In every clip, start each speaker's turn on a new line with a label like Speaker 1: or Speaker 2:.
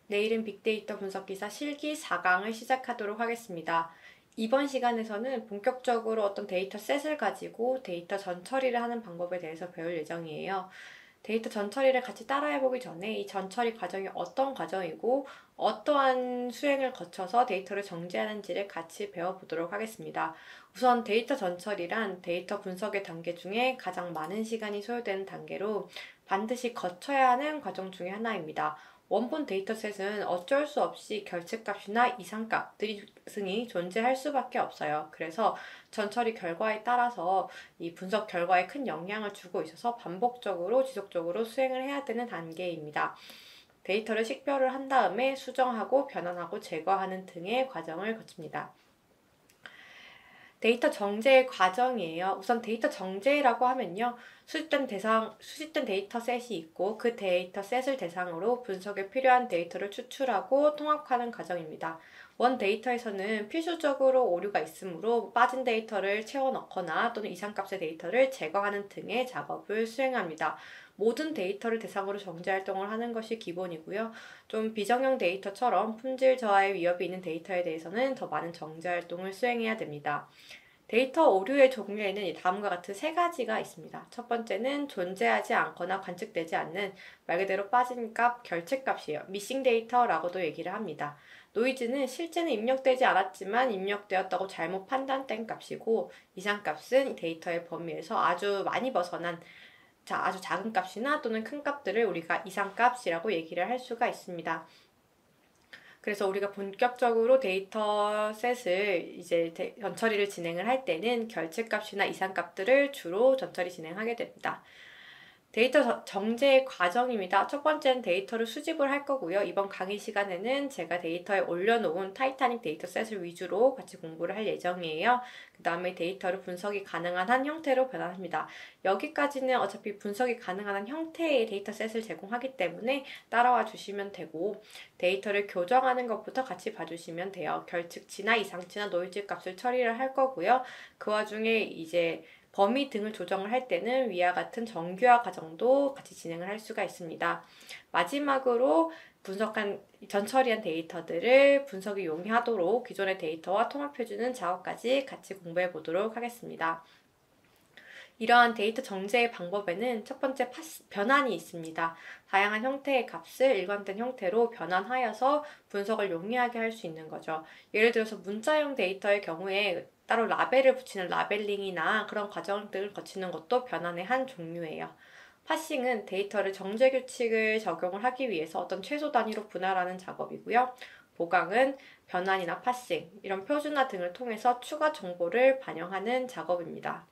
Speaker 1: 내일은 빅데이터 분석기사 실기 4강을 시작하도록 하겠습니다. 이번 시간에서는 본격적으로 어떤 데이터 셋을 가지고 데이터 전처리를 하는 방법에 대해서 배울 예정이에요. 데이터 전처리를 같이 따라해보기 전에 이 전처리 과정이 어떤 과정이고 어떠한 수행을 거쳐서 데이터를 정제하는지를 같이 배워보도록 하겠습니다. 우선 데이터 전처리란 데이터 분석의 단계 중에 가장 많은 시간이 소요되는 단계로 반드시 거쳐야 하는 과정 중에 하나입니다. 원본 데이터셋은 어쩔 수 없이 결측값이나 이상값들이 승이 존재할 수밖에 없어요. 그래서 전처리 결과에 따라서 이 분석 결과에 큰 영향을 주고 있어서 반복적으로 지속적으로 수행을 해야 되는 단계입니다. 데이터를 식별을 한 다음에 수정하고 변환하고 제거하는 등의 과정을 거칩니다. 데이터 정제 과정이에요. 우선 데이터 정제라고 하면요. 수집된 데이터 셋이 있고 그 데이터 셋을 대상으로 분석에 필요한 데이터를 추출하고 통합하는 과정입니다. 원 데이터에서는 필수적으로 오류가 있으므로 빠진 데이터를 채워 넣거나 또는 이상값의 데이터를 제거하는 등의 작업을 수행합니다. 모든 데이터를 대상으로 정제 활동을 하는 것이 기본이고요. 좀 비정형 데이터처럼 품질 저하의 위협이 있는 데이터에 대해서는 더 많은 정제 활동을 수행해야 됩니다. 데이터 오류의 종류에는 다음과 같은 세 가지가 있습니다. 첫 번째는 존재하지 않거나 관측되지 않는 말 그대로 빠진 값, 결측값이에요. 미싱 데이터라고도 얘기를 합니다. 노이즈는 실제는 입력되지 않았지만 입력되었다고 잘못 판단된 값이고, 이상값은 데이터의 범위에서 아주 많이 벗어난 아주 작은 값이나 또는 큰 값들을 우리가 이상값이라고 얘기를 할 수가 있습니다. 그래서 우리가 본격적으로 데이터셋을 이제 전처리를 진행을 할 때는 결측값이나 이상값들을 주로 전처리 진행하게 됩니다. 데이터 정제 과정입니다. 첫 번째는 데이터를 수집을 할 거고요. 이번 강의 시간에는 제가 데이터에 올려놓은 타이타닉 데이터셋을 위주로 같이 공부를 할 예정이에요. 그 다음에 데이터를 분석이 가능한 한 형태로 변환합니다. 여기까지는 어차피 분석이 가능한 한 형태의 데이터셋을 제공하기 때문에 따라와 주시면 되고, 데이터를 교정하는 것부터 같이 봐주시면 돼요. 결측치나 이상치나 노이즈 값을 처리를 할 거고요. 그 와중에 이제 범위 등을 조정을 할 때는 위와 같은 정규화 과정도 같이 진행을 할 수가 있습니다. 마지막으로 전처리한 데이터들을 분석에 용이하도록 기존의 데이터와 통합해주는 작업까지 같이 공부해 보도록 하겠습니다. 이러한 데이터 정제의 방법에는 첫 번째 변환이 있습니다. 다양한 형태의 값을 일관된 형태로 변환하여서 분석을 용이하게 할 수 있는 거죠. 예를 들어서 문자형 데이터의 경우에 따로 라벨을 붙이는 라벨링이나 그런 과정들을 거치는 것도 변환의 한 종류예요. 파싱은 데이터를 정제 규칙을 적용을 하기 위해서 어떤 최소 단위로 분할하는 작업이고요. 보강은 변환이나 파싱, 이런 표준화 등을 통해서 추가 정보를 반영하는 작업입니다.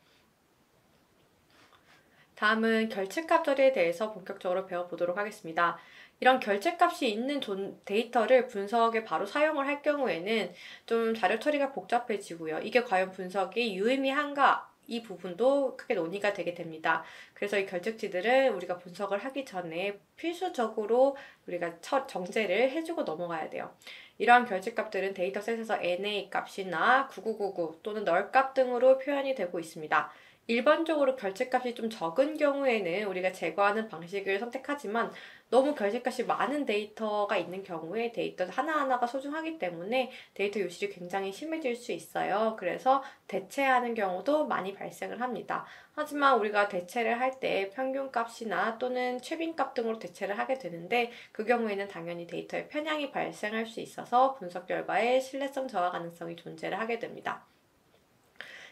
Speaker 1: 다음은 결측값 처리에 대해서 본격적으로 배워보도록 하겠습니다. 이런 결측값이 있는 데이터를 분석에 바로 사용을 할 경우에는 좀 자료 처리가 복잡해지고요. 이게 과연 분석이 유의미한가? 이 부분도 크게 논의가 되게 됩니다. 그래서 이 결측치들은 우리가 분석을 하기 전에 필수적으로 우리가 정제를 해주고 넘어가야 돼요. 이러한 결측값들은 데이터셋에서 NA 값이나 9999 또는 널 값 등으로 표현이 되고 있습니다. 일반적으로 결제값이 좀 적은 경우에는 우리가 제거하는 방식을 선택하지만, 너무 결제값이 많은 데이터가 있는 경우에 데이터 하나하나가 소중하기 때문에 데이터 유실이 굉장히 심해질 수 있어요. 그래서 대체하는 경우도 많이 발생을 합니다. 하지만 우리가 대체를 할 때 평균값이나 또는 최빈값 등으로 대체를 하게 되는데, 그 경우에는 당연히 데이터에 편향이 발생할 수 있어서 분석 결과에 신뢰성 저하 가능성이 존재를 하게 됩니다.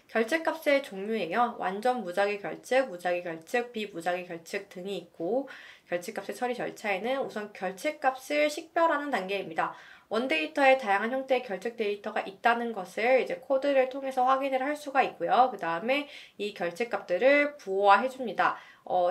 Speaker 1: 결제값의 종류예요. 완전 무작위 결측, 무작위 결측, 비무작위 결측 등이 있고, 결제값의 처리 절차에는 우선 결제값을 식별하는 단계입니다. 원데이터에 다양한 형태의 결측 데이터가 있다는 것을 이제 코드를 통해서 확인을 할 수가 있고요. 그 다음에 이 결제값들을 부호화해줍니다.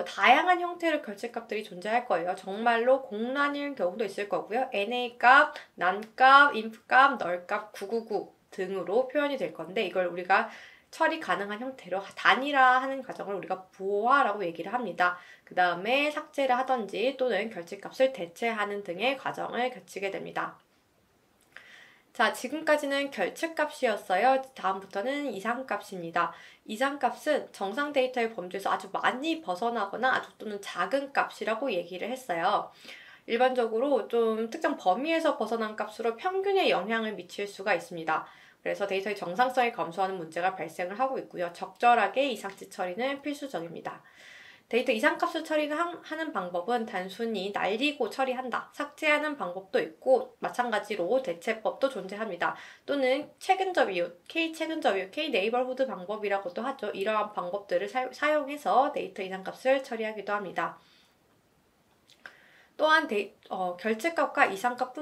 Speaker 1: 다양한 형태의 결제값들이 존재할 거예요. 정말로 공란일 경우도 있을 거고요. NA값, 난값, inf값, 널값, 999 등으로 표현이 될 건데, 이걸 우리가 처리 가능한 형태로 단일화하는 과정을 우리가 부호화라고 얘기를 합니다. 그 다음에 삭제를 하던지 또는 결제값을 대체하는 등의 과정을 거치게 됩니다. 자, 지금까지는 결측값이었어요. 다음부터는 이상값입니다. 이상값은 정상 데이터의 범주에서 아주 많이 벗어나거나 아주 또는 작은 값이라고 얘기를 했어요. 일반적으로 좀 특정 범위에서 벗어난 값으로 평균에 영향을 미칠 수가 있습니다. 그래서 데이터의 정상성이 감소하는 문제가 발생을 하고 있고요. 적절하게 이상치 처리는 필수적입니다. 데이터 이상값을 처리하는 방법은 단순히 날리고 처리한다, 삭제하는 방법도 있고 마찬가지로 대체법도 존재합니다. 또는 최근접 이웃, K-최근접 이웃, K-네이버후드 방법이라고도 하죠. 이러한 방법들을 사용해서 데이터 이상값을 처리하기도 합니다. 또한 결제값과 이상값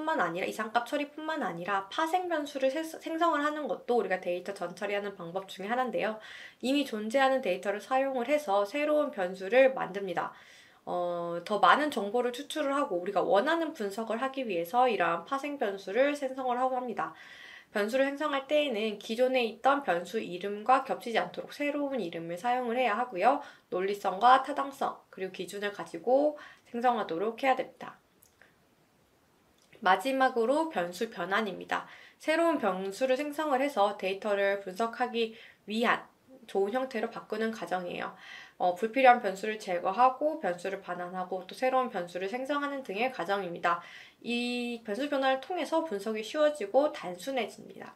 Speaker 1: 처리뿐만 아니라 파생 변수를 생성을 하는 것도 우리가 데이터 전처리하는 방법 중에 하나인데요. 이미 존재하는 데이터를 사용을 해서 새로운 변수를 만듭니다. 더 많은 정보를 추출을 하고 우리가 원하는 분석을 하기 위해서 이러한 파생 변수를 생성을 하고 합니다. 변수를 생성할 때에는 기존에 있던 변수 이름과 겹치지 않도록 새로운 이름을 사용을 해야 하고요. 논리성과 타당성, 그리고 기준을 가지고 생성하도록 해야 됩니다. 마지막으로 변수 변환입니다. 새로운 변수를 생성을 해서 데이터를 분석하기 위한 좋은 형태로 바꾸는 과정이에요. 불필요한 변수를 제거하고 변수를 반환하고 또 새로운 변수를 생성하는 등의 과정입니다. 이 변수 변환을 통해서 분석이 쉬워지고 단순해집니다.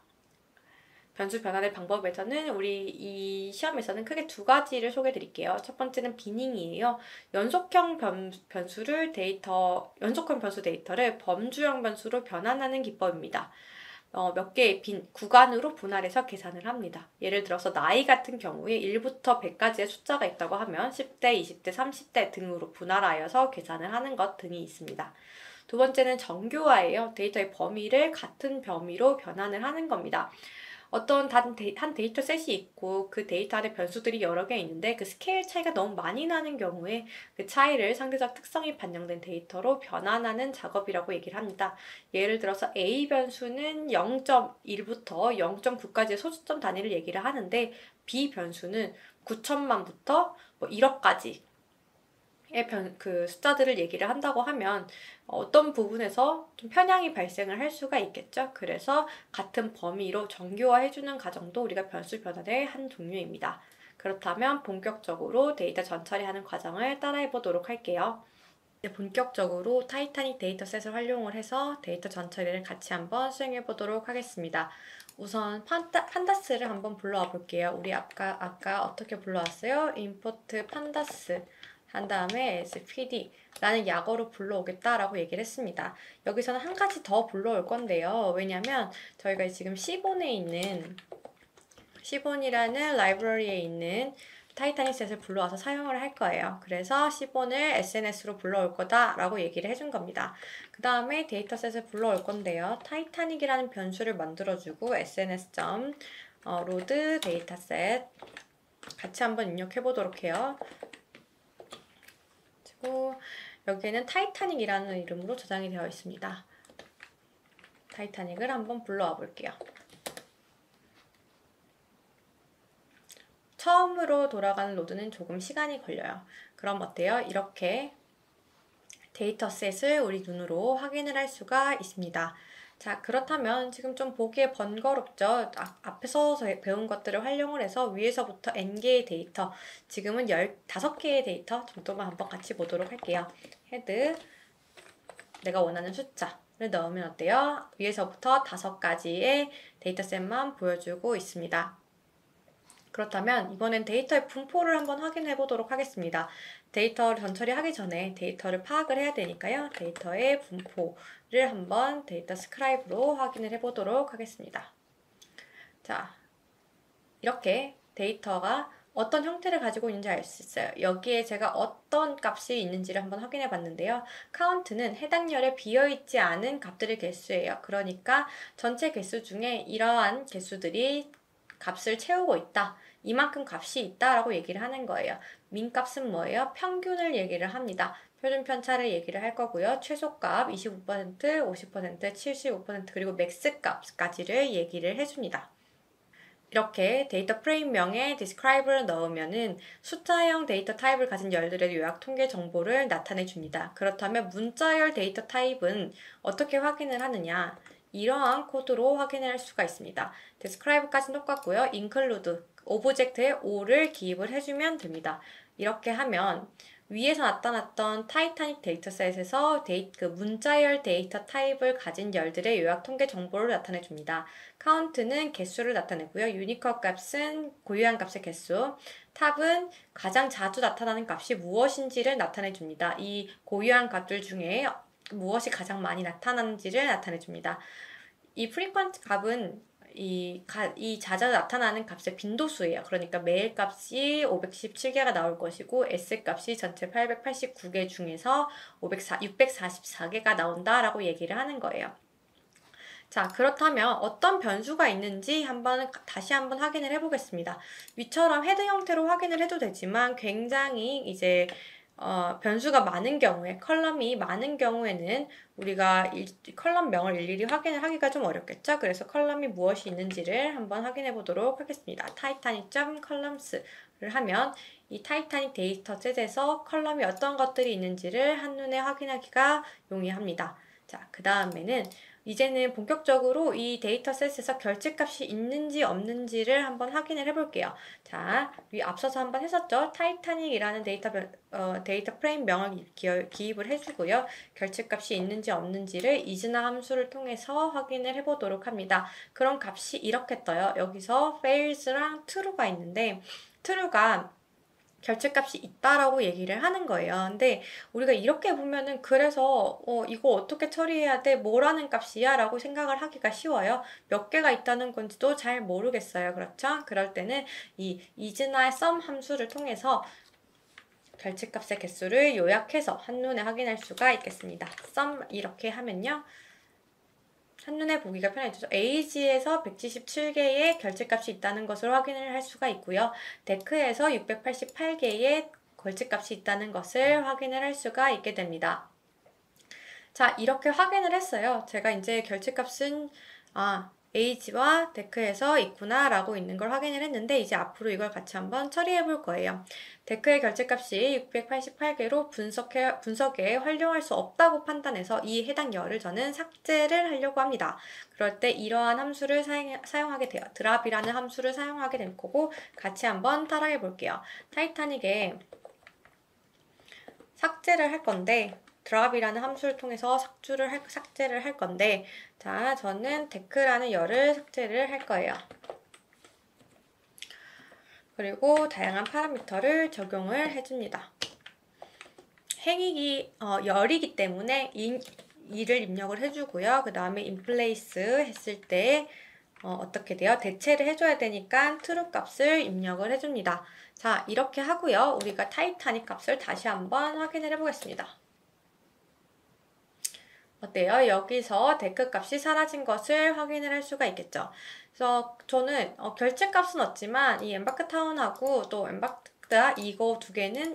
Speaker 1: 변수 변환의 방법에서는 우리 이 시험에서는 크게 두 가지를 소개해 드릴게요. 첫 번째는 비닝이에요. 연속형 변수 데이터를 범주형 변수로 변환하는 기법입니다. 몇 개의 빈 구간으로 분할해서 계산을 합니다. 예를 들어서 나이 같은 경우에 1부터 100까지의 숫자가 있다고 하면 10대, 20대, 30대 등으로 분할하여서 계산을 하는 것 등이 있습니다. 두 번째는 정교화예요. 데이터의 범위를 같은 범위로 변환을 하는 겁니다. 어떤 한 데이터 셋이 있고 그 데이터 안에 변수들이 여러 개 있는데 그 스케일 차이가 너무 많이 나는 경우에 그 차이를 상대적 특성이 반영된 데이터로 변환하는 작업이라고 얘기를 합니다. 예를 들어서 A 변수는 0.1부터 0.9까지의 소수점 단위를 얘기를 하는데 B 변수는 9천만부터 1억까지 그 숫자들을 얘기를 한다고 하면 어떤 부분에서 좀 편향이 발생을 할 수가 있겠죠. 그래서 같은 범위로 정교화해주는 과정도 우리가 변수 변환의 한 종류입니다. 그렇다면 본격적으로 데이터 전처리하는 과정을 따라해 보도록 할게요. 이제 본격적으로 타이타닉 데이터셋을 활용을 해서 데이터 전처리를 같이 한번 수행해 보도록 하겠습니다. 우선 판다스를 한번 불러와 볼게요. 우리 아까 어떻게 불러왔어요? import pandas 한 다음에 spd 라는 약어로 불러오겠다라고 얘기를 했습니다. 여기서는 한 가지 더 불러올 건데요. 왜냐면 저희가 지금 시본이라는 라이브러리에 있는 타이타닉 셋을 불러와서 사용을 할 거예요. 그래서 시본을 SNS로 불러올 거다라고 얘기를 해준 겁니다. 그 다음에 데이터셋을 불러올 건데요. 타이타닉이라는 변수를 만들어주고 sns.load 데이터셋 같이 한번 입력해 보도록 해요. 그리고 여기에는 타이타닉이라는 이름으로 저장이 되어 있습니다. 타이타닉을 한번 불러와 볼게요. 처음으로 돌아가는 로드는 조금 시간이 걸려요. 그럼 어때요? 이렇게 데이터셋을 우리 눈으로 확인을 할 수가 있습니다. 자, 그렇다면 지금 좀 보기에 번거롭죠? 앞에서 배운 것들을 활용을 해서 위에서부터 n개의 데이터, 지금은 15개의 데이터 정도만 한번 같이 보도록 할게요. 헤드, 내가 원하는 숫자를 넣으면 어때요? 위에서부터 5가지의 데이터셋만 보여주고 있습니다. 그렇다면 이번엔 데이터의 분포를 한번 확인해 보도록 하겠습니다. 데이터를 전처리하기 전에 데이터를 파악을 해야 되니까요. 데이터의 분포를 한번 데이터 스크라이브로 확인을 해 보도록 하겠습니다. 자, 이렇게 데이터가 어떤 형태를 가지고 있는지 알 수 있어요. 여기에 제가 어떤 값이 있는지를 한번 확인해 봤는데요. 카운트는 해당 열에 비어있지 않은 값들의 개수예요. 그러니까 전체 개수 중에 이러한 개수들이 값을 채우고 있다. 이만큼 값이 있다라고 얘기를 하는 거예요. 민값은 뭐예요? 평균을 얘기를 합니다. 표준 편차를 얘기를 할 거고요. 최소값 25%, 50%, 75% 그리고 맥스값까지를 얘기를 해줍니다. 이렇게 데이터 프레임명에 describe를 넣으면은 숫자형 데이터 타입을 가진 열들의 요약 통계 정보를 나타내 줍니다. 그렇다면 문자열 데이터 타입은 어떻게 확인을 하느냐? 이러한 코드로 확인할 수가 있습니다. describe까지 똑같고요. include 오브젝트에 o를 기입을 해주면 됩니다. 이렇게 하면 위에서 나타났던 타이타닉 데이터셋에서 그 문자열 데이터 타입을 가진 열들의 요약 통계 정보를 나타내줍니다. 카운트는 개수를 나타내고요. 유니컷 값은 고유한 값의 개수, 탑은 가장 자주 나타나는 값이 무엇인지를 나타내줍니다. 이 고유한 값들 중에 무엇이 가장 많이 나타나는지를 나타내줍니다. 이 프리퀀트 값은 이 자주 나타나는 값의 빈도수예요. 그러니까 매일 값이 517개가 나올 것이고 S 값이 전체 889개 중에서 644개가 나온다라고 얘기를 하는 거예요. 자, 그렇다면 어떤 변수가 있는지 다시 한번 확인을 해보겠습니다. 위처럼 헤드 형태로 확인을 해도 되지만 굉장히 이제 변수가 많은 경우에, 컬럼이 많은 경우에는 우리가 컬럼명을 일일이 확인을 하기가 좀 어렵겠죠? 그래서 컬럼이 무엇이 있는지를 한번 확인해 보도록 하겠습니다. 타이타닉.columns를 하면 이 타이타닉 데이터셋에서 컬럼이 어떤 것들이 있는지를 한눈에 확인하기가 용이합니다. 자, 그 다음에는 이제는 본격적으로 이 데이터셋에서 결집값이 있는지 없는지를 한번 확인을 해볼게요. 자, 앞서서 한번 했었죠. 타이타닉이라는 데이터 프레임 명을 기입을 해주고요. 결집값이 있는지 없는지를 is나 함수를 통해서 확인을 해보도록 합니다. 그런 값이 이렇게 떠요. 여기서 fails랑 true가 있는데 true가 결제값이 있다라고 얘기를 하는 거예요. 근데 우리가 이렇게 보면은 그래서 이거 어떻게 처리해야 돼? 뭐라는 값이야? 라고 생각을 하기가 쉬워요. 몇 개가 있다는 건지도 잘 모르겠어요. 그렇죠? 그럴 때는 이 is나 sum 함수를 통해서 결제값의 개수를 요약해서 한눈에 확인할 수가 있겠습니다. sum 이렇게 하면요. 한눈에 보기가 편해지죠. AG에서 177개의 결제값이 있다는 것을 확인을 할 수가 있고요. 데크에서 688개의 결제값이 있다는 것을 확인을 할 수가 있게 됩니다. 자, 이렇게 확인을 했어요. 제가 이제 결제값은 AG와 데크에서 있구나 라고 있는 걸 확인을 했는데 이제 앞으로 이걸 같이 한번 처리해 볼 거예요. 데크의 결제값이 688개로 분석에 활용할 수 없다고 판단해서 이 해당 열을 저는 삭제를 하려고 합니다. 그럴 때 이러한 함수를 사용하게 돼요. 드랍이라는 함수를 사용하게 될 거고 같이 한번 따라해 볼게요. 타이타닉에 삭제를 할 건데 드랍이라는 함수를 통해서 삭제를 할 건데 자, 저는 데크라는 열을 삭제를 할 거예요. 그리고 다양한 파라미터를 적용을 해줍니다. 열이기 때문에 이를 입력을 해주고요. 그 다음에 inplace 했을 때 어떻게 돼요? 대체를 해줘야 되니까 true 값을 입력을 해줍니다. 자, 이렇게 하고요. 우리가 타이타닉 값을 다시 한번 확인을 해보겠습니다. 어때요? 여기서 데크 값이 사라진 것을 확인을 할 수가 있겠죠. 그래서 저는 결제 값은 없지만 이 엠바크 타운하고 또 엠바크다 이거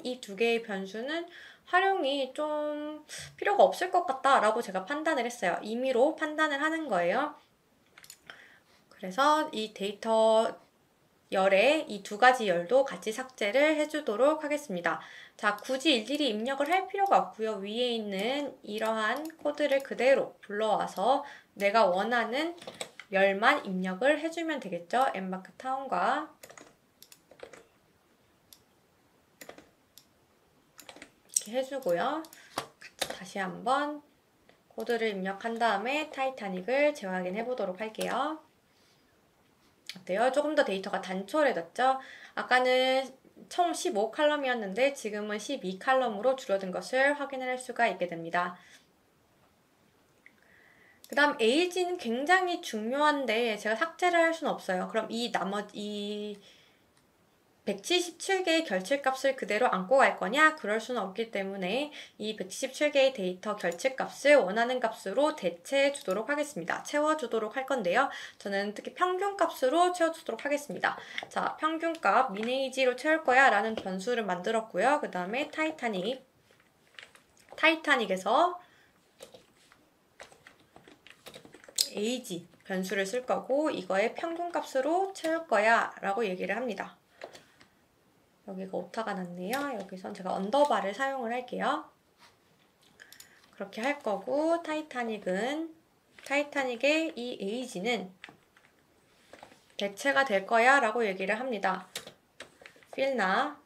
Speaker 1: 이 두 개의 변수는 활용이 좀 필요가 없을 것 같다라고 제가 판단을 했어요. 임의로 판단을 하는 거예요. 그래서 이 데이터 열에 이 두 가지 열도 같이 삭제를 해주도록 하겠습니다. 자, 굳이 일일이 입력을 할 필요가 없고요. 위에 있는 이러한 코드를 그대로 불러와서 내가 원하는 열만 입력을 해주면 되겠죠. 엠바크 타운과 이렇게 해주고요. 다시 한번 코드를 입력한 다음에 타이타닉을 재확인해 보도록 할게요. 어때요? 조금 더 데이터가 단촐해졌죠? 아까는 총 15칼럼이었는데 지금은 12칼럼으로 줄어든 것을 확인을 할 수가 있게 됩니다. 그 다음 AG는 굉장히 중요한데 제가 삭제를 할 수는 없어요. 그럼 이 177개의 결집값을 그대로 안고 갈 거냐? 그럴 수는 없기 때문에 이 177개의 데이터 결집값을 원하는 값으로 대체해 주도록 하겠습니다. 채워주도록 할 건데요. 저는 특히 평균값으로 채워주도록 하겠습니다. 자, 평균값 minAG로 채울 거야 라는 변수를 만들었고요. 그 다음에 타이타닉에서 AG 변수를 쓸 거고 이거의 평균값으로 채울 거야 라고 얘기를 합니다. 여기가 오타가 났네요. 여기선 제가 언더바를 사용을 할게요. 그렇게 할 거고 타이타닉의 이 AG는 대체가 될 거야 라고 얘기를 합니다. 필나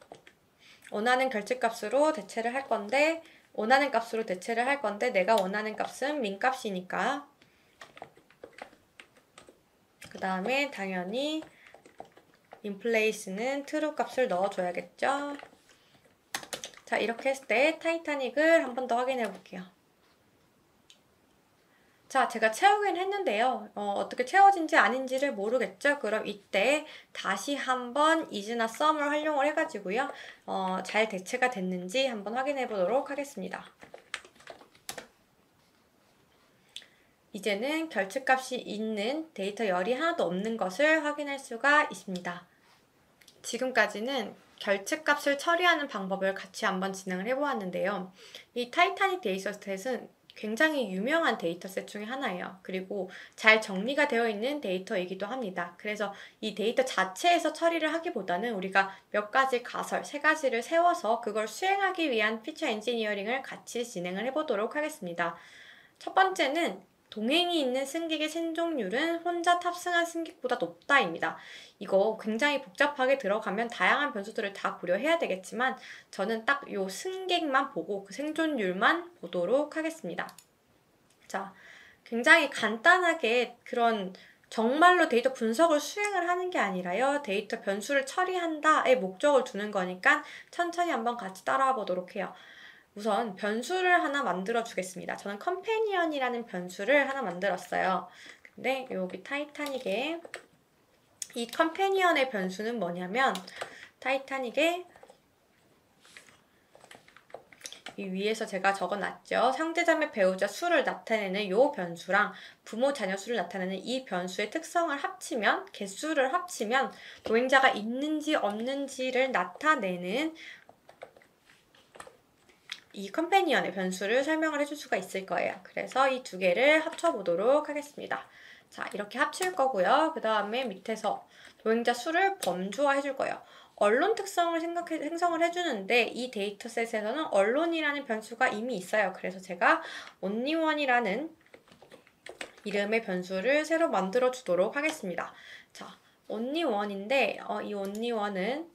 Speaker 1: 원하는 결집값으로 대체를 할 건데 내가 원하는 값은 민 값이니까 그 다음에 당연히 인플레이스는 true 값을 넣어줘야겠죠. 자, 이렇게 했을 때 타이타닉을 한 번 더 확인해 볼게요. 자, 제가 채우긴 했는데요. 어떻게 채워진지 아닌지를 모르겠죠? 그럼 이때 다시 한번 is나 sum을 활용을 해가지고요. 잘 대체가 됐는지 한번 확인해 보도록 하겠습니다. 이제는 결집값이 있는 데이터 열이 하나도 없는 것을 확인할 수가 있습니다. 지금까지는 결집값을 처리하는 방법을 같이 한번 진행을 해보았는데요. 이 타이타닉 데이터셋은 굉장히 유명한 데이터셋 중에 하나예요. 그리고 잘 정리가 되어 있는 데이터이기도 합니다. 그래서 이 데이터 자체에서 처리를 하기보다는 우리가 몇 가지 가설, 세 가지를 세워서 그걸 수행하기 위한 피처 엔지니어링을 같이 진행을 해보도록 하겠습니다. 첫 번째는 동행이 있는 승객의 생존율은 혼자 탑승한 승객보다 높다입니다. 이거 굉장히 복잡하게 들어가면 다양한 변수들을 다 고려해야 되겠지만 저는 딱 요 승객만 보고 그 생존율만 보도록 하겠습니다. 자, 굉장히 간단하게 그런 정말로 데이터 분석을 수행을 하는 게 아니라요. 데이터 변수를 처리한다의 목적을 두는 거니까 천천히 한번 같이 따라와 보도록 해요. 우선 변수를 하나 만들어 주겠습니다. 저는 컴패니언이라는 변수를 하나 만들었어요. 근데 여기 타이타닉에 이 컴패니언의 변수는 뭐냐면 타이타닉에 이 위에서 제가 적어놨죠. 형제자매 배우자 수를 나타내는 이 변수랑 부모 자녀 수를 나타내는 이 변수의 특성을 합치면 개수를 합치면 도행자가 있는지 없는지를 나타내는 이 컴패니언의 변수를 설명을 해줄 수가 있을 거예요. 그래서 이 두 개를 합쳐보도록 하겠습니다. 자, 이렇게 합칠 거고요. 그 다음에 밑에서 도행자 수를 범주화 해줄 거예요. 언론 특성을 생성을 해주는데 이 데이터셋에서는 언론이라는 변수가 이미 있어요. 그래서 제가 only1이라는 이름의 변수를 새로 만들어 주도록 하겠습니다. 자, only1인데 이 only1은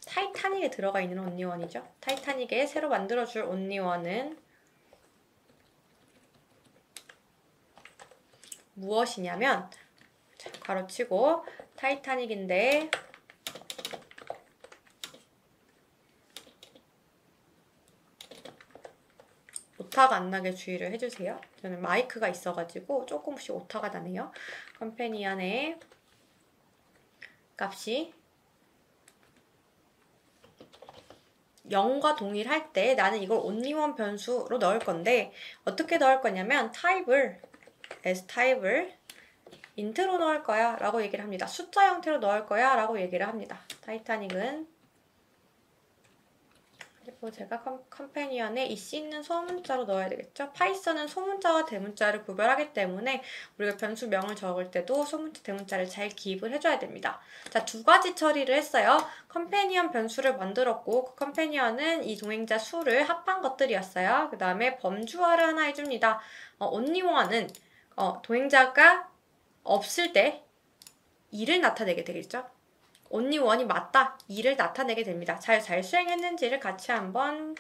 Speaker 1: 타이타닉에 들어가 있는 only1이죠. 타이타닉에 새로 만들어줄 only1은 무엇이냐면 가로치고 타이타닉인데 오타가 안 나게 주의를 해주세요. 저는 마이크가 있어가지고 조금씩 오타가 나네요. 컴패니언의 값이 0과 동일할 때 나는 이걸 only1 변수로 넣을 건데 어떻게 넣을 거냐면 타입을 int로 넣을 거야 라고 얘기를 합니다. 숫자 형태로 넣을 거야 라고 얘기를 합니다. 타이타닉은 그리고 제가 컴패니언에 이 C는 소문자로 넣어야 되겠죠. 파이썬은 소문자와 대문자를 구별하기 때문에 우리가 변수명을 적을 때도 소문자, 대문자를 잘 기입을 해줘야 됩니다. 자, 두 가지 처리를 했어요. 컴패니언 변수를 만들었고 그 컴패니언은 이 동행자 수를 합한 것들이었어요. 그 다음에 범주화를 하나 해줍니다. only1은 동행자가 없을 때 2를 나타내게 되겠죠. only1이 맞다, 2를 나타내게 됩니다. 잘 수행했는지를 같이 한번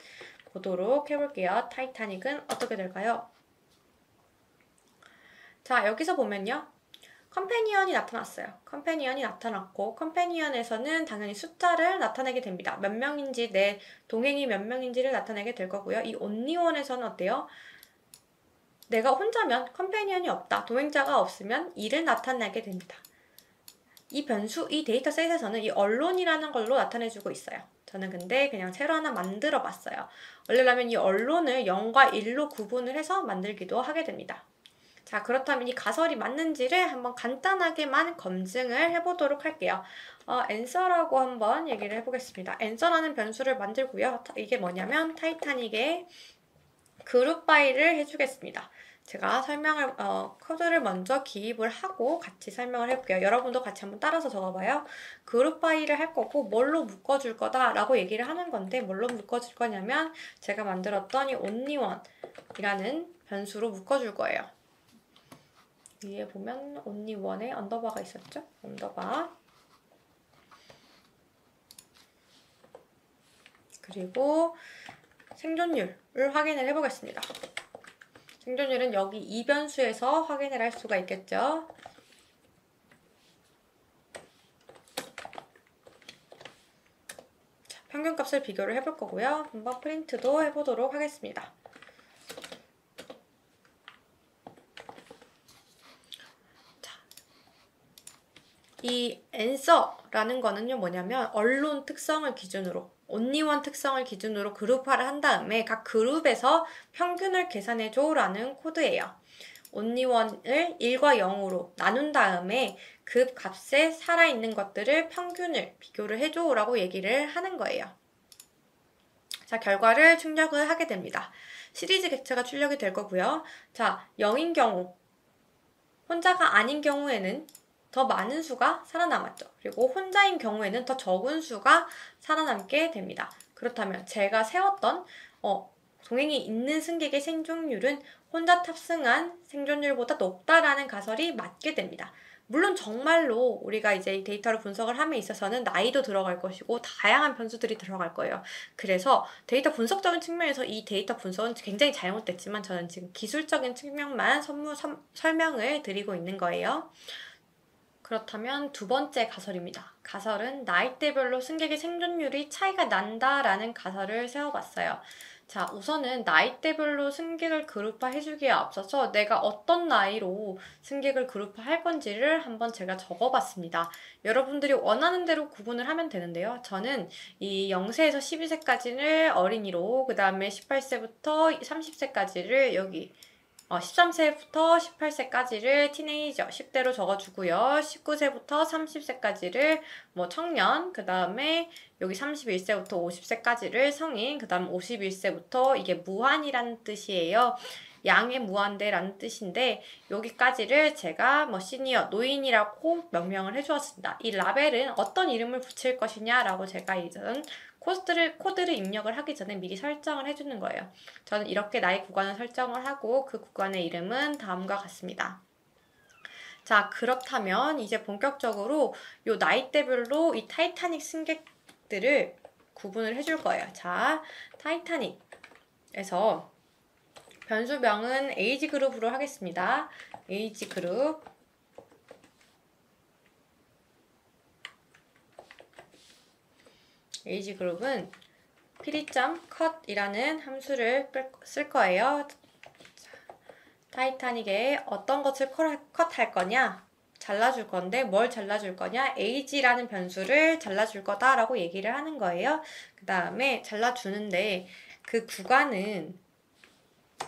Speaker 1: 보도록 해볼게요. 타이타닉은 어떻게 될까요? 자, 여기서 보면요. 컴패니언이 나타났어요. 컴패니언이 나타났고 컴패니언에서는 당연히 숫자를 나타내게 됩니다. 몇 명인지 내 동행이 몇 명인지를 나타내게 될 거고요. 이 only1에서는 어때요? 내가 혼자면 컴패니언이 없다. 동행자가 없으면 2를 나타내게 됩니다. 이 변수, 이 데이터셋에서는 이 언론이라는 걸로 나타내주고 있어요. 저는 근데 그냥 새로 하나 만들어 봤어요. 원래라면 이 언론을 0과 1로 구분을 해서 만들기도 하게 됩니다. 자, 그렇다면 이 가설이 맞는지를 한번 간단하게만 검증을 해보도록 할게요. answer라고 한번 얘기를 해보겠습니다. answer라는 변수를 만들고요. 이게 뭐냐면 타이타닉의 그룹 파일을 해주겠습니다. 제가 코드를 먼저 기입을 하고 같이 설명을 해볼게요. 여러분도 같이 한번 따라서 적어봐요. 그룹 파일을 할 거고 뭘로 묶어줄 거다라고 얘기를 하는 건데 뭘로 묶어줄 거냐면 제가 만들었던 이 only1이라는 변수로 묶어줄 거예요. 위에 보면 only1에 언더바가 있었죠? 언더바. 그리고 생존율을 확인을 해보겠습니다. 생존율은 여기 이 변수에서 확인을 할 수가 있겠죠. 자, 평균값을 비교를 해볼 거고요. 한번 프린트도 해보도록 하겠습니다. 이 answer라는 거는요 뭐냐면 언론 특성을 기준으로 only1 특성을 기준으로 그룹화를 한 다음에 각 그룹에서 평균을 계산해줘 라는 코드예요. only1을 1과 0으로 나눈 다음에 그 값에 살아있는 것들을 평균을 비교를 해줘 라고 얘기를 하는 거예요. 자, 결과를 출력을 하게 됩니다. 시리즈 객체가 출력이 될 거고요. 자, 0인 경우, 혼자가 아닌 경우에는 더 많은 수가 살아남았죠. 그리고 혼자인 경우에는 더 적은 수가 살아남게 됩니다. 그렇다면 제가 세웠던 동행이 있는 승객의 생존율은 혼자 탑승한 생존율보다 높다라는 가설이 맞게 됩니다. 물론 정말로 우리가 이제 데이터를 분석을 함에 있어서는 나이도 들어갈 것이고 다양한 변수들이 들어갈 거예요. 그래서 데이터 분석적인 측면에서 이 데이터 분석은 굉장히 잘못됐지만 저는 지금 기술적인 측면만 설명을 드리고 있는 거예요. 그렇다면 두 번째 가설입니다. 가설은 나이대별로 승객의 생존율이 차이가 난다라는 가설을 세워봤어요. 자, 우선은 나이대별로 승객을 그룹화해주기에 앞서서 내가 어떤 나이로 승객을 그룹화할 건지를 한번 제가 적어봤습니다. 여러분들이 원하는 대로 구분을 하면 되는데요. 저는 이 0세에서 12세까지를 어린이로, 그 다음에 18세부터 30세까지를 여기 13세부터 18세까지를 티네이저 10대로 적어주고요. 19세부터 30세까지를 청년, 그 다음에 여기 31세부터 50세까지를 성인, 그 다음 51세부터 이게 무한이라는 뜻이에요. 양의 무한대라는 뜻인데 여기까지를 제가 시니어, 노인이라고 명명을 해주었습니다. 이 라벨은 어떤 이름을 붙일 것이냐라고 제가 이전 코드를 입력을 하기 전에 미리 설정을 해주는 거예요. 저는 이렇게 나이 구간을 설정을 하고 그 구간의 이름은 다음과 같습니다. 자, 그렇다면 이제 본격적으로 요 나이대별로 이 타이타닉 승객들을 구분을 해줄 거예요. 자, 타이타닉에서 변수명은 에이지 그룹으로 하겠습니다. 에이지 그룹. 에이지 그룹은 pd.cut이라는 함수를 쓸 거예요. 타이타닉에 어떤 것을 컷할 거냐? 잘라줄 건데 뭘 잘라줄 거냐? age라는 변수를 잘라줄 거다라고 얘기를 하는 거예요. 그 다음에 잘라주는데 그 구간은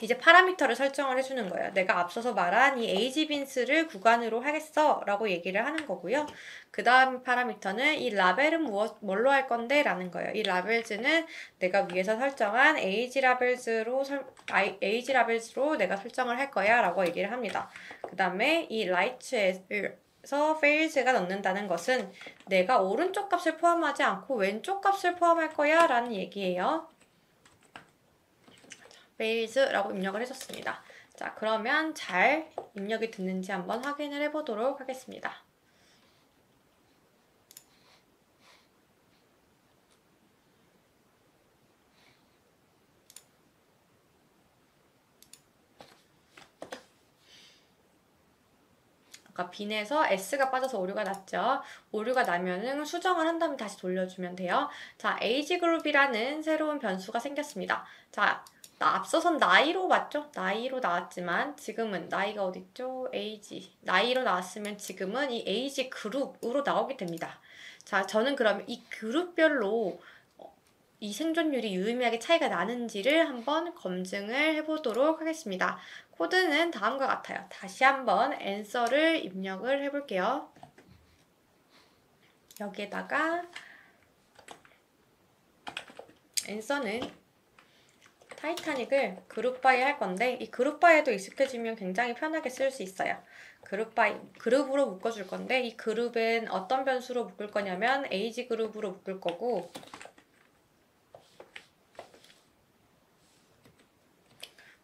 Speaker 1: 이제 파라미터를 설정을 해주는 거예요. 내가 앞서서 말한 이 ageBins를 구간으로 하겠어 라고 얘기를 하는 거고요. 그 다음 파라미터는 이 라벨은 뭘로 할 건데? 라는 거예요. 이 라벨즈는 내가 위에서 설정한 ageLabels로 내가 설정을 할 거야 라고 얘기를 합니다. 그 다음에 이 right에서 fails가 넣는다는 것은 내가 오른쪽 값을 포함하지 않고 왼쪽 값을 포함할 거야 라는 얘기예요. fails라고 입력을 해줬습니다. 자, 그러면 잘 입력이 됐는지 한번 확인을 해보도록 하겠습니다. 아까 빈에서 S가 빠져서 오류가 났죠. 오류가 나면은 수정을 한 다음에 다시 돌려주면 돼요. 자, agegroup이라는 새로운 변수가 생겼습니다. 자, 앞서선 나이로 맞죠? 나이로 나왔지만 지금은 나이가 어딨죠? age. 나이로 나왔으면 지금은 이 age 그룹으로 나오게 됩니다. 자, 저는 그러면 이 그룹별로 이 생존율이 유의미하게 차이가 나는지를 한번 검증을 해보도록 하겠습니다. 코드는 다음과 같아요. 다시 한번 answer를 입력을 해볼게요. 여기에다가 answer는 타이타닉을 그룹바이 할 건데 이 그룹바이에도 익숙해지면 굉장히 편하게 쓸 수 있어요. 그룹으로 묶어줄 건데 이 그룹은 어떤 변수로 묶을 거냐면 age 그룹으로 묶을 거고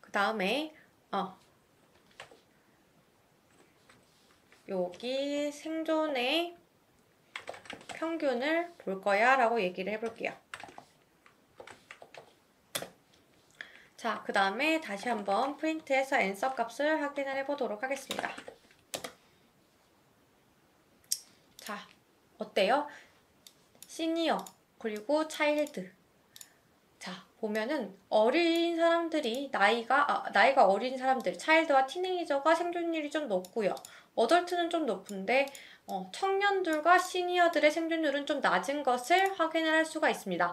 Speaker 1: 그 다음에 여기 생존의 평균을 볼 거야 라고 얘기를 해볼게요. 자, 그 다음에 다시 한번 프린트해서 answer 값을 확인을 해보도록 하겠습니다. 자, 어때요? 시니어, 그리고 차일드. 자, 보면은 어린 사람들이 나이가 어린 사람들, 차일드와 티네이저가 생존율이 좀 높고요. 어덜트는 좀 높은데 청년들과 시니어들의 생존율은 좀 낮은 것을 확인을 할 수가 있습니다.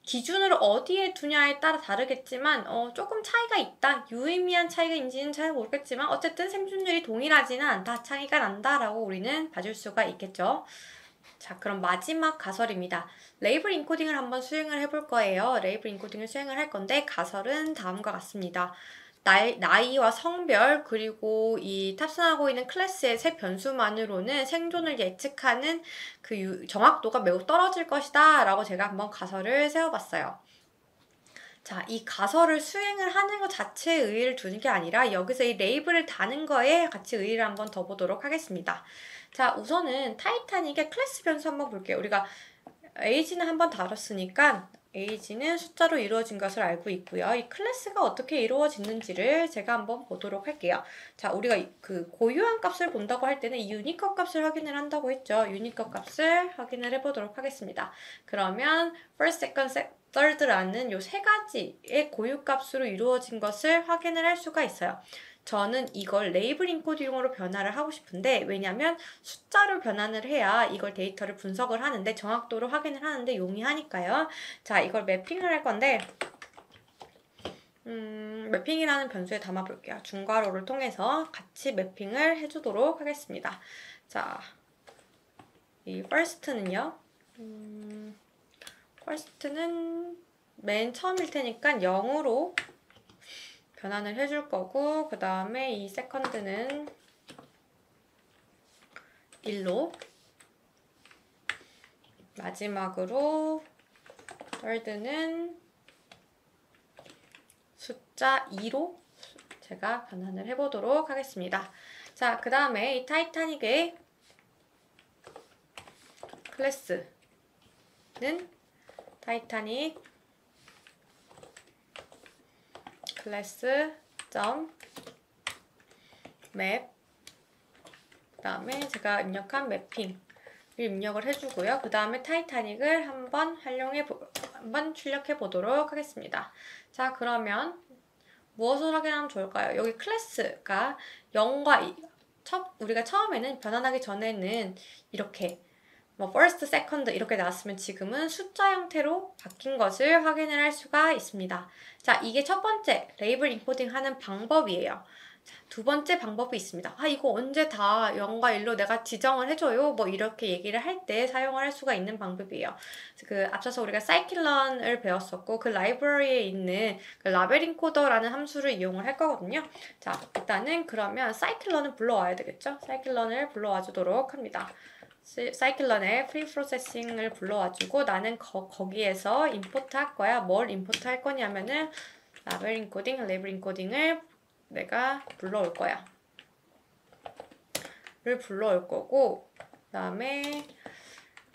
Speaker 1: 기준을 어디에 두냐에 따라 다르겠지만 조금 차이가 있다. 유의미한 차이가인지는 잘 모르겠지만 어쨌든 생존율이 동일하지는 않다. 차이가 난다라고 우리는 봐줄 수가 있겠죠. 자, 그럼 마지막 가설입니다. 레이블 인코딩을 한번 수행을 해볼 거예요. 레이블 인코딩을 수행을 할 건데 가설은 다음과 같습니다. 나이와 성별 그리고 이 탑승하고 있는 클래스의 세 변수만으로는 생존을 예측하는 그 정확도가 매우 떨어질 것이다 라고 제가 한번 가설을 세워봤어요. 자, 이 가설을 수행을 하는 것 자체에 의의를 두는 게 아니라 여기서 이 레이블을 다는 거에 같이 의의를 한번 더 보도록 하겠습니다. 자, 우선은 타이타닉의 클래스 변수 한번 볼게요. 우리가 에이지는 한번 다뤘으니까 에이지는 숫자로 이루어진 것을 알고 있고요. 이 클래스가 어떻게 이루어지는지를 제가 한번 보도록 할게요. 자, 우리가 그 고유한 값을 본다고 할 때는 이 유니컷 값을 확인을 한다고 했죠. 유니컷 값을 확인을 해보도록 하겠습니다. 그러면 first, second, third라는 요 세 가지의 고유 값으로 이루어진 것을 확인을 할 수가 있어요. 저는 이걸 레이블 인코딩으로 변화를 하고 싶은데 왜냐면 숫자로 변환을 해야 이걸 데이터를 분석을 하는데 정확도를 확인을 하는데 용이하니까요. 자, 이걸 매핑을 할 건데 매핑이라는 변수에 담아 볼게요. 중괄호를 통해서 같이 매핑을 해주도록 하겠습니다. 자, 이 first는요. first는 맨 처음일 테니까 0으로 변환을 해줄 거고 그 다음에 이 second는 1로 마지막으로 third는 숫자 2로 제가 변환을 해보도록 하겠습니다. 자, 그 다음에 이 타이타닉의 클래스는 타이타닉 클래스 맵 그 다음에 제가 입력한 매핑을 입력을 해주고요. 그 다음에 타이타닉을 한번 출력해 보도록 하겠습니다. 자, 그러면 무엇을 확인하면 좋을까요? 여기 클래스가 0과 2, 우리가 처음에는 변환하기 전에는 이렇게 first, second 이렇게 나왔으면 지금은 숫자 형태로 바뀐 것을 확인을 할 수가 있습니다. 자, 이게 첫 번째 레이블 인코딩 하는 방법이에요. 자, 두 번째 방법이 있습니다. 이거 언제 다 0과 1로 내가 지정을 해줘요? 뭐 이렇게 얘기를 할 때 사용을 할 수가 있는 방법이에요. 앞서서 우리가 scikit-learn을 배웠었고 그 라이브러리에 있는 그 라벨 인코더라는 함수를 이용을 할 거거든요. 자, 일단은 그러면 scikit-learn을 불러와야 되겠죠? scikit-learn을 불러와 주도록 합니다. scikit-learn의 프리프로세싱을 불러와주고 나는 거기에서 임포트 할 거야. 뭘 임포트 할 거냐면은 라벨 인코딩, 레이블 인코딩을 내가 불러올 거야. 를 불러올 거고 그 다음에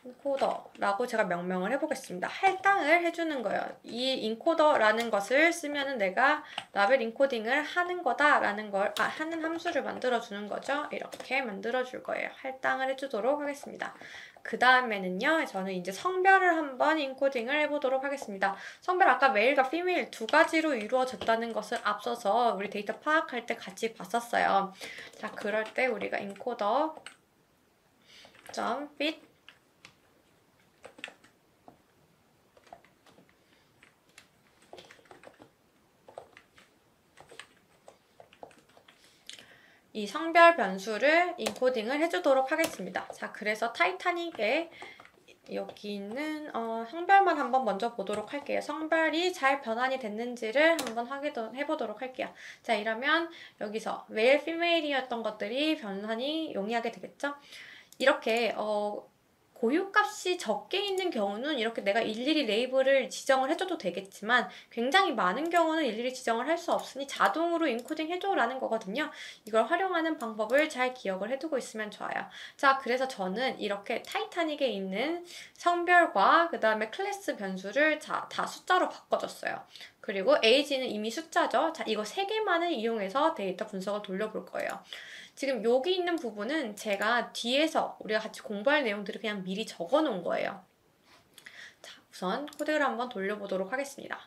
Speaker 1: 인코더라고 제가 명명을 해보겠습니다. 할당을 해주는 거예요. 이 인코더라는 것을 쓰면은 내가 라벨 인코딩을 하는 거다라는 걸 하는 함수를 만들어주는 거죠. 이렇게 만들어줄 거예요. 할당을 해주도록 하겠습니다. 그 다음에는요, 저는 이제 성별을 한번 인코딩을 해보도록 하겠습니다. 성별 아까 메일과 피메일 두 가지로 이루어졌다는 것을 앞서서 우리 데이터 파악할 때 같이 봤었어요. 자, 그럴 때 우리가 encoder.fit 이 성별 변수를 인코딩을 해주도록 하겠습니다. 자, 그래서 타이타닉에 여기 있는 성별만 한번 먼저 보도록 할게요. 성별이 잘 변환이 됐는지를 한번 확인해 보도록 할게요. 자, 이러면 여기서 메일, 피메일이었던 것들이 변환이 용이하게 되겠죠? 이렇게 고유값이 적게 있는 경우는 이렇게 내가 일일이 레이블을 지정을 해줘도 되겠지만 굉장히 많은 경우는 일일이 지정을 할 수 없으니 자동으로 인코딩 해줘라는 거거든요. 이걸 활용하는 방법을 잘 기억을 해두고 있으면 좋아요. 자, 그래서 저는 이렇게 타이타닉에 있는 성별과 그 다음에 클래스 변수를 다 숫자로 바꿔줬어요. 그리고 age는 이미 숫자죠. 자, 이거 3개만을 이용해서 데이터 분석을 돌려볼 거예요. 지금 여기 있는 부분은 제가 뒤에서 우리가 같이 공부할 내용들을 그냥 미리 적어 놓은 거예요. 자, 우선 코드를 한번 돌려보도록 하겠습니다.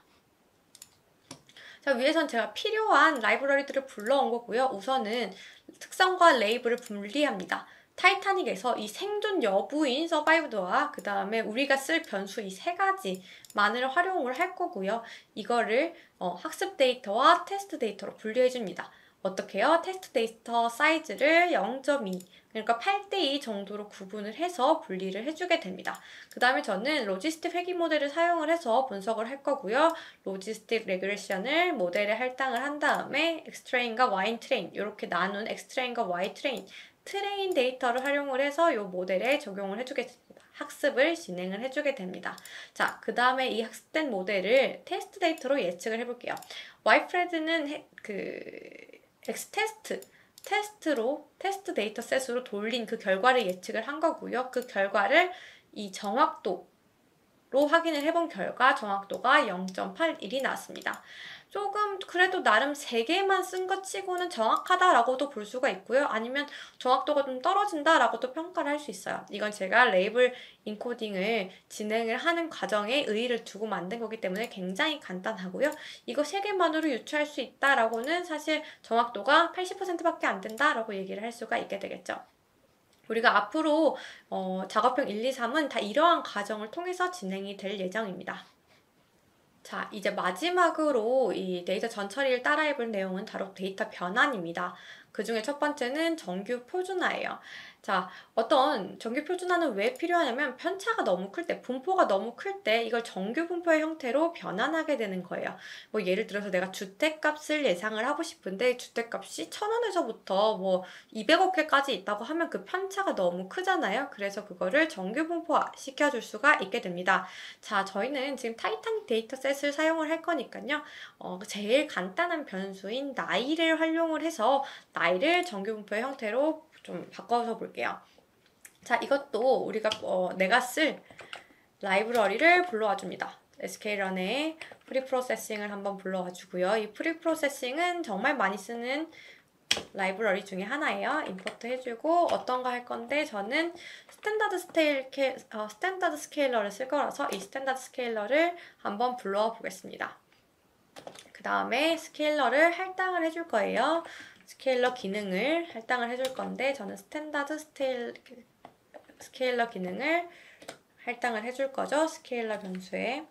Speaker 1: 자, 위에선 제가 필요한 라이브러리들을 불러온 거고요. 우선은 특성과 레이블을 분리합니다. 타이타닉에서 이 생존 여부인 서바이브드와 그 다음에 우리가 쓸 변수 이 3가지만을 활용을 할 거고요. 이거를 학습 데이터와 테스트 데이터로 분리해 줍니다. 어떻게 해요? 테스트 데이터 사이즈를 0.2 그러니까 8대2 정도로 구분을 해서 분리를 해주게 됩니다. 그 다음에 저는 로지스틱 회귀 모델을 사용을 해서 분석을 할 거고요. 로지스틱 레그레션을 모델에 할당을 한 다음에 X트레인과 Y트레인 이렇게 나눈 X트레인과 Y트레인 트레인 데이터를 활용을 해서 이 모델에 적용을 해주겠습니다. 학습을 진행을 해주게 됩니다. 자, 그 다음에 이 학습된 모델을 테스트 데이터로 예측을 해볼게요. Y프레드는 X테스트로 테스트 데이터 셋으로 돌린 그 결과를 예측을 한 거고요. 그 결과를 이 정확도로 확인을 해본 결과 정확도가 0.81이 나왔습니다. 조금 그래도 나름 3개만 쓴 것 치고는 정확하다라고도 볼 수가 있고요. 아니면 정확도가 좀 떨어진다라고도 평가를 할 수 있어요. 이건 제가 레이블 인코딩을 진행을 하는 과정에 의의를 두고 만든 거기 때문에 굉장히 간단하고요. 이거 3개만으로 유추할 수 있다라고는 사실 정확도가 80%밖에 안 된다라고 얘기를 할 수가 있게 되겠죠. 우리가 앞으로 작업형 1, 2, 3은 다 이러한 과정을 통해서 진행이 될 예정입니다. 자, 이제 마지막으로 이 데이터 전처리를 따라해볼 내용은 바로 데이터 변환입니다. 그 중에 첫 번째는 정규 표준화예요. 자, 어떤 정규 표준화는 왜 필요하냐면 편차가 너무 클 때, 분포가 너무 클 때 이걸 정규 분포의 형태로 변환하게 되는 거예요. 뭐 예를 들어서 내가 주택값을 예상을 하고 싶은데 주택값이 1,000원에서부터 200억 개까지 있다고 하면 그 편차가 너무 크잖아요. 그래서 그거를 정규 분포화 시켜줄 수가 있게 됩니다. 자, 저희는 지금 타이타닉 데이터셋을 사용을 할 거니까요. 제일 간단한 변수인 나이를 활용을 해서 나이를 정규 분포의 형태로 좀 바꿔서 볼게요. 자, 이것도 우리가 내가 쓸 라이브러리를 불러와 줍니다. sklearn의 프리프로세싱을 한번 불러와 주고요. 이 프리프로세싱은 정말 많이 쓰는 라이브러리 중에 하나예요. 임포트 해주고 어떤 거 할 건데 저는 스탠다드 스케일러를 쓸 거라서 이 스탠다드 스케일러를 한번 불러와 보겠습니다. 그 다음에 스케일러를 할당을 해줄 거예요. 스케일러 기능을 할당을 해줄 건데 저는 스탠다드 스케일러 기능을 할당을 해줄 거죠. 스케일러 변수에.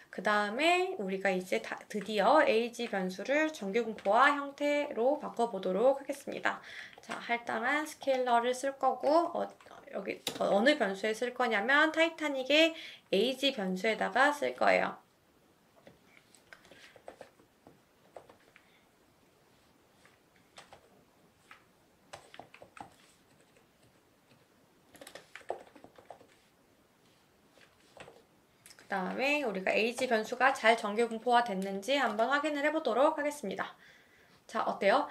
Speaker 1: 그 다음에 우리가 이제 드디어 age 변수를 정규 분포화 형태로 바꿔보도록 하겠습니다. 자, 할당한 스케일러를 쓸 거고 여기 어느 변수에 쓸 거냐면 타이타닉의 age 변수에다가 쓸 거예요. 그 다음에 우리가 age 변수가 잘 정규 분포화 됐는지 한번 확인을 해보도록 하겠습니다. 자, 어때요?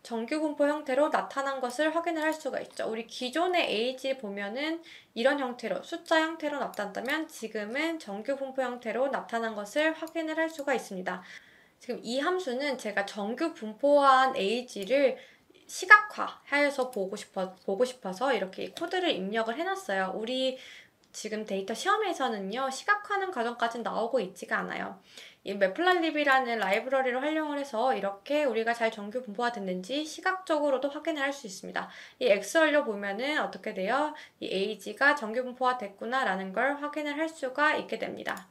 Speaker 1: 정규 분포 형태로 나타난 것을 확인을 할 수가 있죠. 우리 기존의 age 보면은 이런 형태로 숫자 형태로 나타났다면 지금은 정규 분포 형태로 나타난 것을 확인을 할 수가 있습니다. 지금 이 함수는 제가 정규 분포한 age를 시각화해서 보고 싶어서 이렇게 코드를 입력을 해놨어요. 우리 지금 데이터 시험에서는요, 시각화하는 과정까지는 나오고 있지가 않아요. 이 매플랄립이라는 라이브러리를 활용을 해서 이렇게 우리가 잘 정규 분포가 됐는지 시각적으로도 확인을 할 수 있습니다. 이 X열로 보면은 어떻게 돼요? 이 age가 정규 분포가 됐구나라는 걸 확인을 할 수가 있게 됩니다.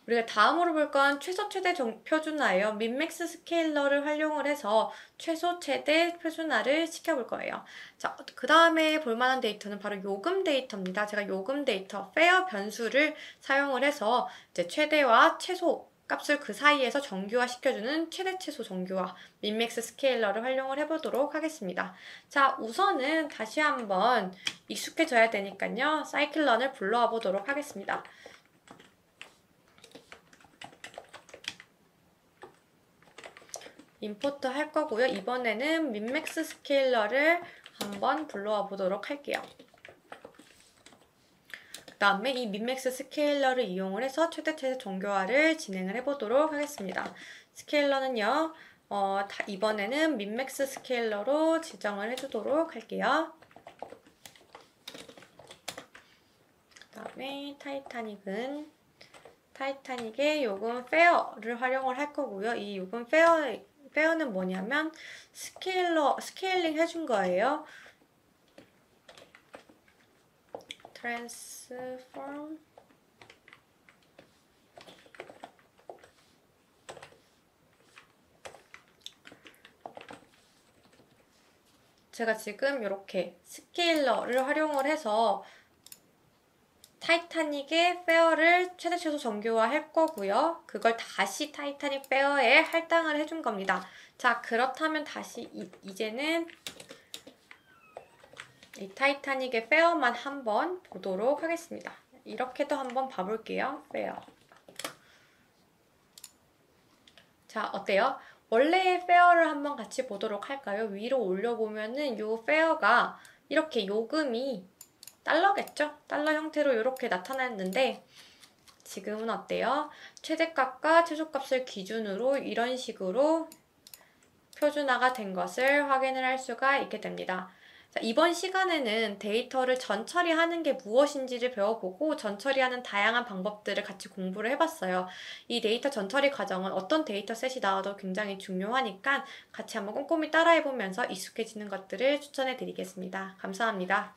Speaker 1: 우리가 다음으로 볼 건 최소 최대 표준화예요. 민맥스 스케일러를 활용을 해서 최소 최대 표준화를 시켜볼 거예요. 자, 그 다음에 볼만한 데이터는 바로 요금 데이터입니다. 제가 요금 데이터 페어 변수를 사용을 해서 이제 최대와 최소 값을 그 사이에서 정규화 시켜주는 최대 최소 정규화 민맥스 스케일러를 활용을 해보도록 하겠습니다. 자, 우선은 다시 한번 익숙해져야 되니까요. 사이클런을 불러와 보도록 하겠습니다. 임포트 할 거고요. 이번에는 민맥스 스케일러를 한번 불러와 보도록 할게요. 그다음에 이 민맥스 스케일러를 이용을 해서 최대 최대 정교화를 진행을 해보도록 하겠습니다. 스케일러는요, 이번에는 민맥스 스케일러로 지정을 해주도록 할게요. 그다음에 타이타닉의 요금 페어를 활용을 할 거고요. 이 요금 페어는 뭐냐면 스케일링 해준 거예요. transform 제가 지금 이렇게 스케일러를 활용을 해서 타이타닉의 페어를 최대 최소 정교화 할 거고요. 그걸 다시 타이타닉 페어에 할당을 해준 겁니다. 자, 그렇다면 다시 이제는 이 타이타닉의 페어만 한번 보도록 하겠습니다. 이렇게도 한번 봐볼게요. 페어. 자, 어때요? 원래의 페어를 한번 같이 보도록 할까요? 위로 올려보면은 요 페어가 이렇게 요금이 달러겠죠? 달러 형태로 이렇게 나타났는데 지금은 어때요? 최대값과 최소값을 기준으로 이런 식으로 표준화가 된 것을 확인을 할 수가 있게 됩니다. 자, 이번 시간에는 데이터를 전처리하는 게 무엇인지를 배워보고 전처리하는 다양한 방법들을 같이 공부를 해봤어요. 이 데이터 전처리 과정은 어떤 데이터셋이 나와도 굉장히 중요하니까 같이 한번 꼼꼼히 따라해보면서 익숙해지는 것들을 추천해드리겠습니다. 감사합니다.